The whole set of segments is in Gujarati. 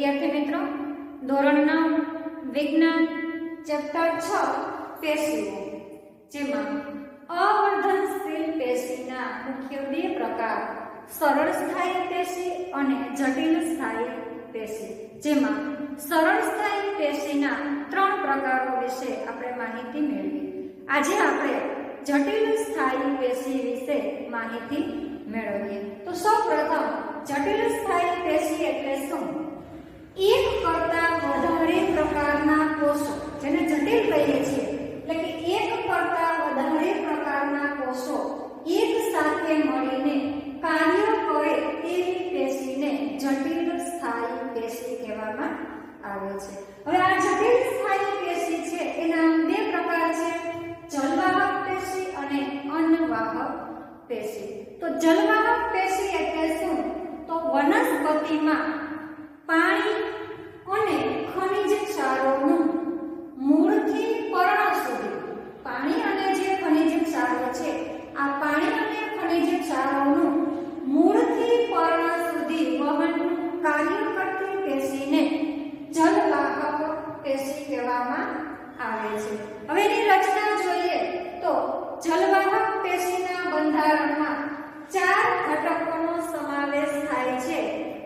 વિદ્યાર્થી મિત્રો, ધોરણ 9 વિજ્ઞાન ચેપ્ટર 6 પેશીઓ, જેમાં અવર્ધનશીલ પેશીના મુખ્ય બે પ્રકાર સરળ સ્થાયી પેશી અને જટિલ સ્થાયી પેશી, જેમાં સરળ સ્થાયી પેશીના 3 પ્રકારો વિશે આપણે માહિતી મેળવી. આજે આપણે જટિલ સ્થાયી પેશી વિશે માહિતી મેળવીએ. તો સૌપ્રથમ જટિલ સ્થાયી પેશી એટલે શું? એક કરતાં વધારે પ્રકારના કોષો, જેને જટિલ કહીએ છીએ, એટલે કે એક કરતાં વધારે પ્રકારના કોષો એક સાથે મળીને કાર્ય કરે તેવી પેશીને જટિલ સ્થાયી પેશી કહેવામાં આવે છે. હવે આ જટિલ સ્થાયી પેશી છે એના બે પ્રકાર છે, જલવાહક પેશી અને અન્નવાહક પેશી. તો જલવાહક પેશી એટલે શું? તો વનસ્પતિમાં પાણી અને ખનિજ ક્ષારોનું મૂળથી પર્ણ સુધી, પાણી અને જે ખનિજ ક્ષારો છે, આ પાણી અને ખનિજ ક્ષારોનું મૂળથી પર્ણ સુધી વહનનું કાર્ય કરતી પેશીને જલવાહક પેશી કહેવામાં આવે છે. હવે એની રચના જોઈએ તો જલવાહક પેશીના બંધારણમાં 4 ઘટકોનો સમાવેશ થાય છે,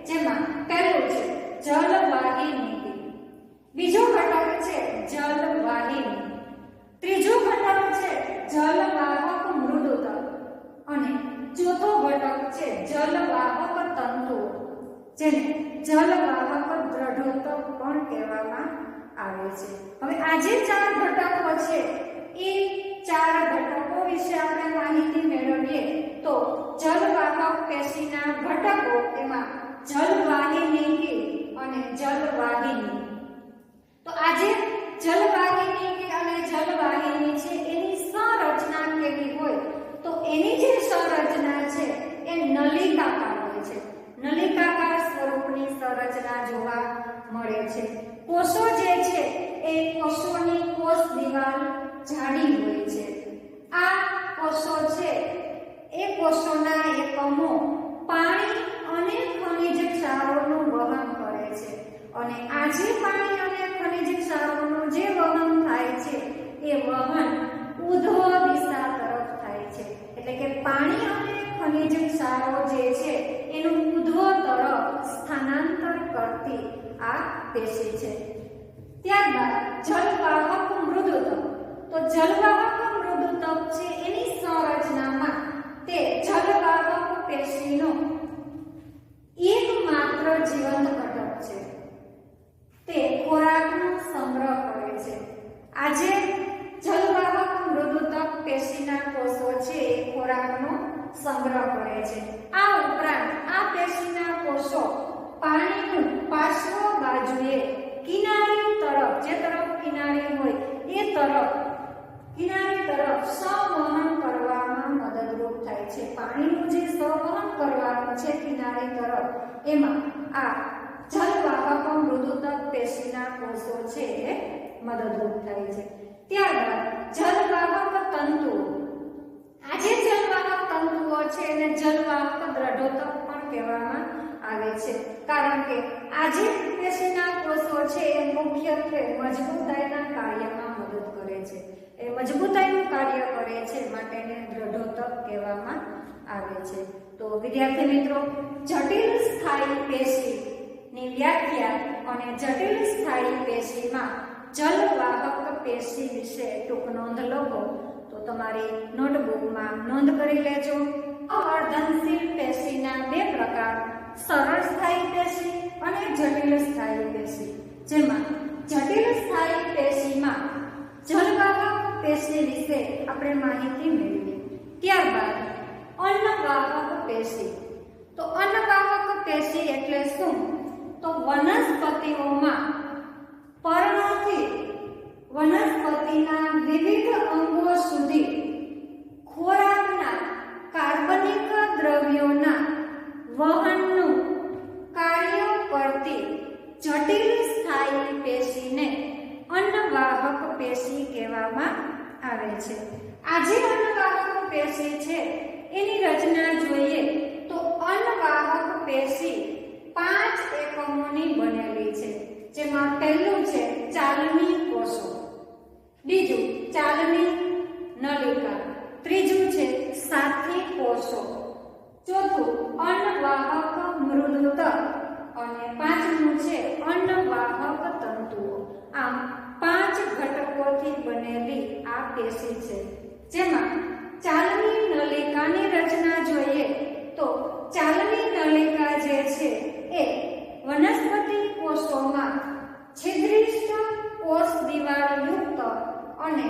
જેમાં પહેલું છે જલવાહિની, બીજો ઘટક છે જલવાહિની, ત્રીજો ઘટક છે જલવાહક મૃદુતક અને ચોથો ઘટક છે જલવાહક તંતુ, જેને જલવાહક દ્રઢોતક પણ કહેવામાં આવે છે. હવે આ જે 4 ઘટકો છે એ 4 ઘટકો વિશે આપણે માહિતી મેળવીએ તો જલવાહક પેશીના ઘટકો, એમાં જલવાહિની અને જલવાહિની. તો આજે જલવાહિની અને જલવાહિની છે એની સંરચના કેવી હોય? તો એની જે સંરચના છે એ નલિકાકાર હોય છે. નલિકાકાર સ્વરૂપની સંરચના જોવા મળે છે. કોષો જે છે એ કોષોની કોષ દિવાલ જાડી હોય છે. આ કોષો છે એ કોષોના એકમો પાણી અને ખનિજ ક્ષારોનું વહન કરે છે, અને આ જે પાણી અને ખનિજ ક્ષારોનું જે વહન થાય છે એ વહન ઉધ્વ દિશા તરફ થાય છે. એટલે કે પાણી અને ખનિજ ક્ષારો જે છે એનું ઉધ્વ તરફ સ્થાનાંતર કરતી આ પેશી છે. ત્યારબાદ જલવાહક મૃદુતક. તો જલવાહક મૃદુતક છે એની સંરચનામાં તે જલવાહક પેશીનો એકમાત્ર જીવંત ઘટક છે. તે ખોરાકનો સંગ્રહ કરે છે. આજે જલવાહક મૃદુતક પેશીના કોષો છે એ ખોરાકનો સંગ્રહ કરે છે. આ ઉપરાંત આ પેશીના કોષો પાણીનું પાર્શ્વ બાજુએ કિનારી તરફ, જે તરફ કિનારી હોય એ તરફ, કિનારી તરફ સંવહન કરવામાં મદદરૂપ થાય છે. પાણીનું જે સંવહન કરવાનું છે કિનારી તરફ, એમાં આ જલવાહક મૃદુતક પેશીના કોષો છે એ મદદરૂપ થાય છે. ત્યારબાદ જલવાહક તંતુઓ. આ જે જલવાહક તંતુઓ છે એને જલવાહક દ્રઢોતક પણ કહેવામાં આવે છે, કારણ કે આ જે પેશીના કોષો છે એ મુખ્યત્વે મજબૂતાઈના કાર્યમાં મદદ કરે છે. એ મજબૂતાઈનું કાર્ય કરે છે માટે એને દ્રઢોતક કહેવામાં આવે છે. તો વિદ્યાર્થી મિત્રો, જટિલ સ્થાયી પેશી ની વ્યાખ્યા અને જટિલ સ્થાયી પેશીમાં જલવાહક પેશી વિશે ટૂંક નોંધ લો તો તમારી નોટબુકમાં નોંધ કરી લેજો. અવર્ધનશીલ પેશીના બે પ્રકાર, સરળ સ્થાયી પેશી અને જટિલ સ્થાયી પેશી, જેમાં જટિલ સ્થાયી પેશીમાં જલવાહક પેશી વિશે આપણે માહિતી મેળવી. ત્યારબાદ અન્નવાહક પેશી. તો અન્નવાહક પેશી એટલે શું? તો વનસ્પતિઓમાં પર્ણથી વનસ્પતિના વિવિધ અંગો સુધી ખોરાકના કાર્બનિક દ્રવ્યોના વહનનું કાર્ય કરતી જટિલ સ્થાયી પેશીને અન્નવાહક પેશી કહેવામાં આવે છે. આ જે અન્નવાહક પેશી છે એની રચના જોઈએ તો અન્નવાહક પેશી 5 એકમોની બનેલી અને પાંચમું છે અન્નવાહક તંતુઓ. આમ 5 ઘટકોથી બનેલી આ પેશી છે, જેમાં ચાલની નલિકાની રચના જોઈએ તો ચાલની નલિકા જે છે એ વનસ્પતિ કોષોમાં છિદ્રિષ્ઠ કોષ દિવાલ યુક્ત અને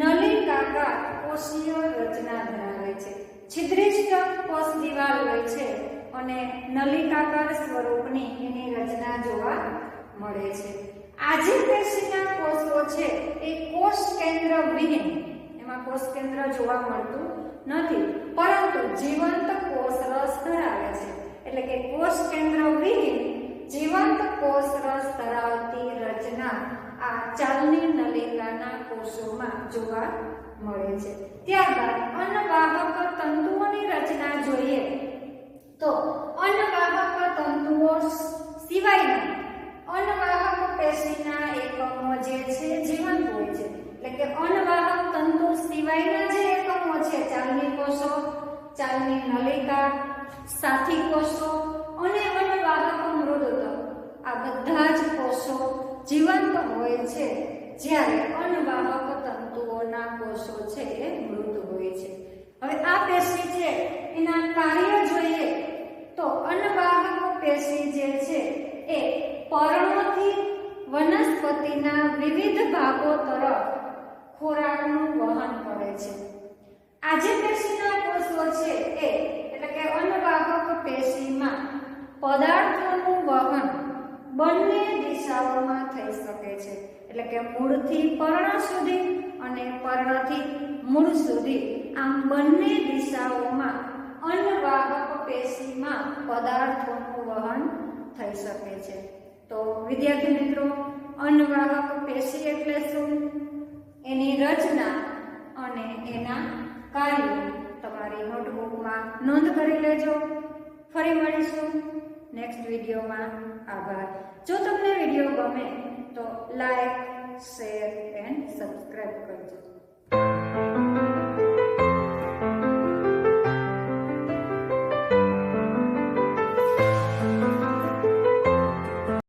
નલિકાકાર કોષીય રચના ધરાવે છે. છિદ્રિષ્ઠ કોષ દિવાલ હોય છે અને નલિકાકાર સ્વરૂપની એની રચના જોવા મળે છે. આ જે પેશીના કોષો છે એ કોષ કેન્દ્ર વિહીન, એમાં કોષ કેન્દ્ર જોવા મળતું નથી, પરંતુ જીવંત કોષ રસ ધરાવે છે. એટલે કે કોષ કેન્દ્ર વિહીન જીવંત કોષ રસ ધરાવતી રચના આ ચાલની નલિકાના કોષોમાં જોવા મળે છે. ત્યારબાદ અન્નવાહક તંતુઓની રચના જોઈએ તો અન્નવાહક તંતુઓ સિવાયના અન્નવાહક પેશીના એકમો જે છે જીવંત હોય છે. એટલે કે અન્નવાહક તંતુ સિવાયના જે એકમો છે, ચાલની કોષો, ચાલની નલિકા, સાથી કોષો અને અન્નવાહક મૃદતક, આ બધા જ કોષો જીવંત હોય છે, જ્યારે અન્નવાહક તંતુઓના કોષો છે એ મૃત હોય છે. હવે આ પેશી છે એના કાર્ય જોઈએ તો અન્નવાહક પેશી જે છે એ પર્ણોથી વનસ્પતિના વિવિધ ભાગો તરફ ખોરાકનું વહન કરે છે. આ જે પેશીના કોષો છે એ એટલે કે અન્નવાહક પેશીમાં પદાર્થોનું વહન બંને દિશાઓમાં થઈ શકે છે. એટલે કે મૂળથી પર્ણ સુધી અને પર્ણથી મૂળ સુધી, આમ બંને દિશાઓમાં અન્નવાહક પેશીમાં પદાર્થોનું વહન થઈ શકે છે. તો વિદ્યાર્થી મિત્રો, અન્નવાહક પેશી એટલે શું, એની રચના અને એના કાર્યો તમારી નોટબુકમાં નોંધ કરી લેજો. ફરી મળીશું નેક્સ્ટ વિડીયોમાં. આભાર. જો તમને વિડીયો ગમે તો લાઈક, શેર એન્ડ સબસ્ક્રાઇબ કરજો.